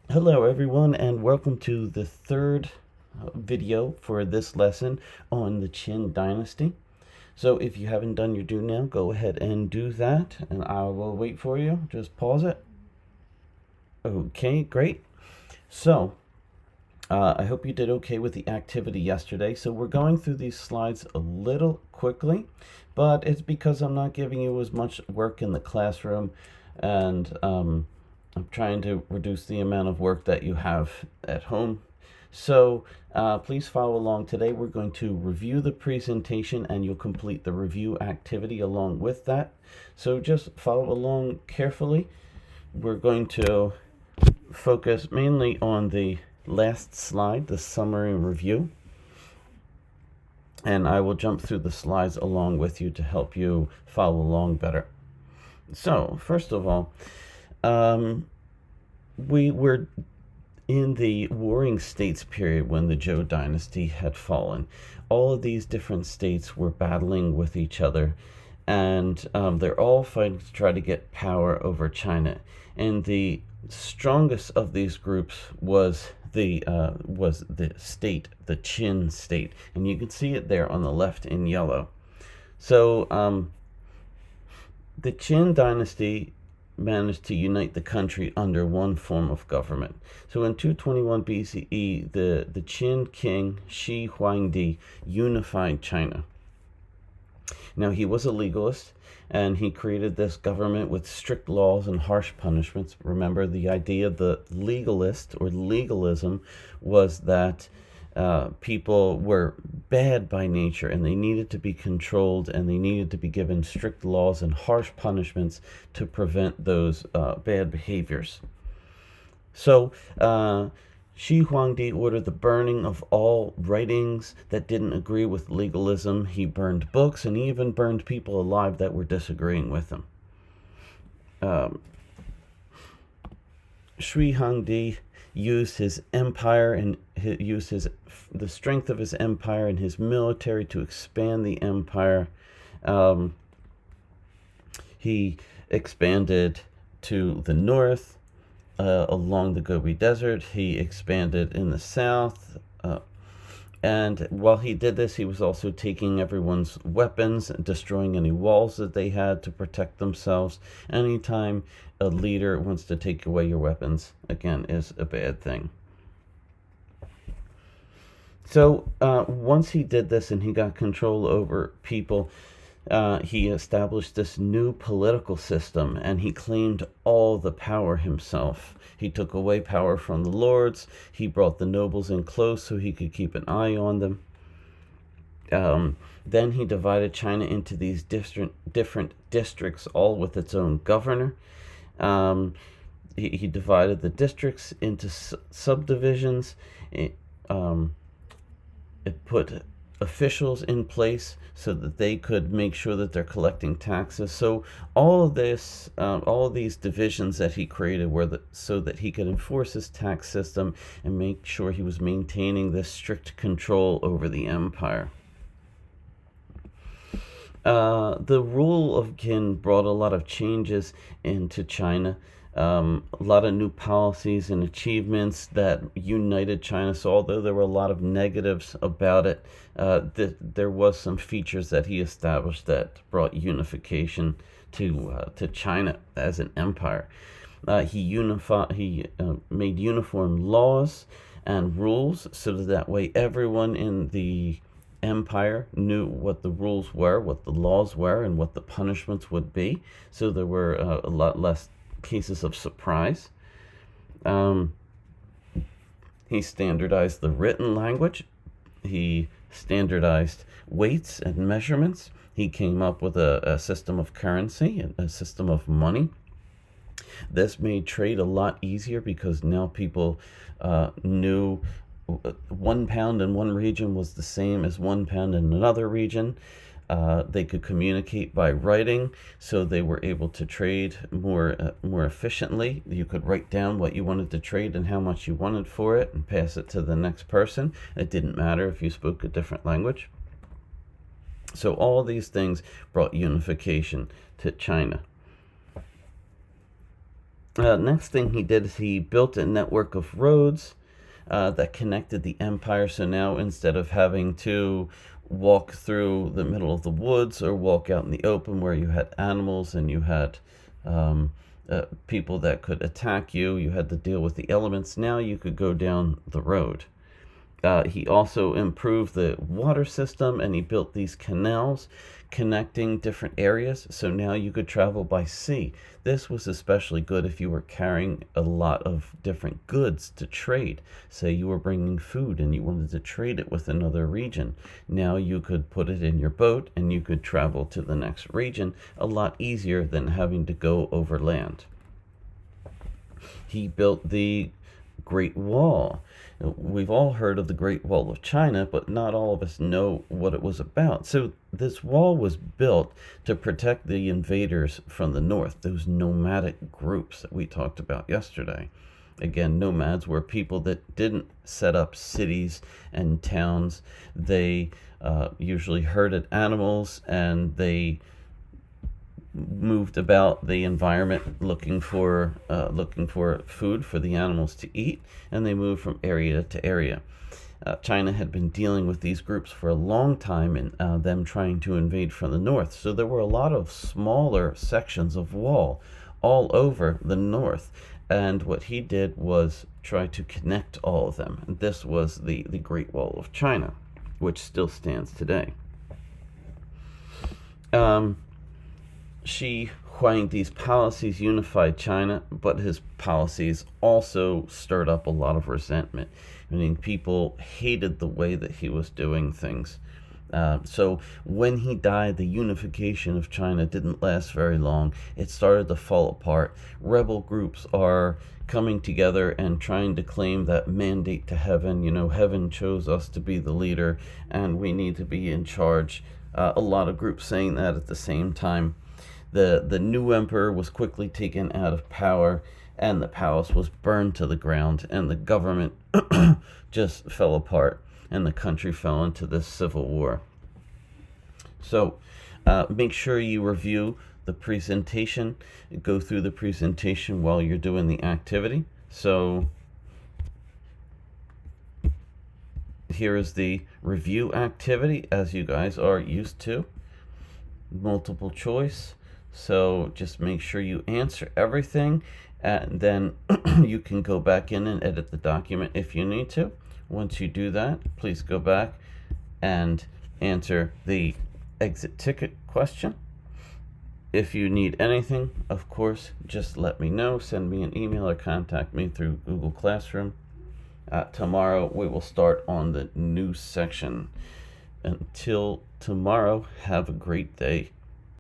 Hello everyone, and welcome to the third video for this lesson on the Qin Dynasty. So if you haven't done your due now, go ahead and do that, and I will wait for you. Just pause it. Okay, great. So I hope you did okay with the activity yesterday. So we're going through these slides a little quickly, but it's because I'm not giving you as much work in the classroom, and I'm trying to reduce the amount of work that you have at home. So please follow along. Today we're going to review the presentation, and you'll complete the review activity along with that. So just follow along carefully. We're going to focus mainly on the last slide, the summary review, and I will jump through the slides along with you to help you follow along better. So first of all, we were in the Warring States period when the Zhou dynasty had fallen. All of these different states were battling with each other, and they're all fighting to try to get power over China. And the strongest of these groups was the state, the Qin state, and you can see it there on the left in yellow. So the Qin dynasty managed to unite the country under one form of government. So in 221 BCE, the Qin king Shi Huangdi unified China. Now, he was a legalist, and he created this government with strict laws and harsh punishments. Remember, the idea of the legalist or legalism was that people were bad by nature, and they needed to be controlled, and they needed to be given strict laws and harsh punishments to prevent those bad behaviors. So Shi Huangdi ordered the burning of all writings that didn't agree with legalism. He burned books, and he even burned people alive that were disagreeing with him. Shi Huangdi used his empire and the strength of his empire and his military to expand the empire. He expanded to the north, along the Gobi Desert. He expanded in the south. And while he did this, he was also taking everyone's weapons, destroying any walls that they had to protect themselves. Anytime a leader wants to take away your weapons, again, is a bad thing. So once he did this and he got control over people, he established this new political system, and he claimed all the power himself. He took away power from the lords. He brought the nobles in close so he could keep an eye on them. Then he divided China into these different districts, all with its own governor. He divided the districts into subdivisions. It put officials in place so that they could make sure that they're collecting taxes. So all of this, all of these divisions that he created were so that he could enforce his tax system and make sure he was maintaining this strict control over the empire. The rule of Qin brought a lot of changes into China. A lot of new policies and achievements that united China. So although there were a lot of negatives about it, there was some features that he established that brought unification to China as an empire. He made uniform laws and rules so that way everyone in the empire knew what the rules were, what the laws were, and what the punishments would be. So there were a lot less cases of surprise. He standardized the written language. He standardized weights and measurements. He came up with a system of currency, a system of money. This made trade a lot easier because now people knew 1 pound in one region was the same as 1 pound in another region. They could communicate by writing, so they were able to trade more efficiently. You could write down what you wanted to trade and how much you wanted for it and pass it to the next person. It didn't matter if you spoke a different language. So all these things brought unification to China. Next thing he did is he built a network of roads that connected the empire. So now instead of having to walk through the middle of the woods or walk out in the open where you had animals and you had people that could attack you, you had to deal with the elements. Now you could go down the road. He also improved the water system and he built these canals connecting different areas. So now you could travel by sea. This was especially good if you were carrying a lot of different goods to trade. Say you were bringing food and you wanted to trade it with another region. Now you could put it in your boat and you could travel to the next region a lot easier than having to go over land. He built the Great Wall. We've all heard of the Great Wall of China, but not all of us know what it was about. So this wall was built to protect the invaders from the north, those nomadic groups that we talked about yesterday. Again, nomads were people that didn't set up cities and towns. They usually herded animals and they moved about the environment looking for food for the animals to eat, and they moved from area to area. China had been dealing with these groups for a long time and them trying to invade from the north. So there were a lot of smaller sections of wall all over the north. And what he did was try to connect all of them. And this was the Great Wall of China, which still stands today. Shi Huangdi's policies unified China, but his policies also stirred up a lot of resentment. Meaning people hated the way that he was doing things. So when he died, the unification of China didn't last very long. It started to fall apart. Rebel groups are coming together and trying to claim that mandate to heaven. You know, heaven chose us to be the leader and we need to be in charge. A lot of groups saying that at the same time. The new emperor was quickly taken out of power and the palace was burned to the ground and the government just fell apart and the country fell into this civil war. So make sure you review the presentation, go through the presentation while you're doing the activity. So here is the review activity as you guys are used to. Multiple choice. So just make sure you answer everything and then you can go back in and edit the document if you need to. Once you do that, please go back and answer the exit ticket question. If you need anything, of course, just let me know. Send me an email or contact me through Google Classroom. Tomorrow we will start on the new section. Until tomorrow, have a great day.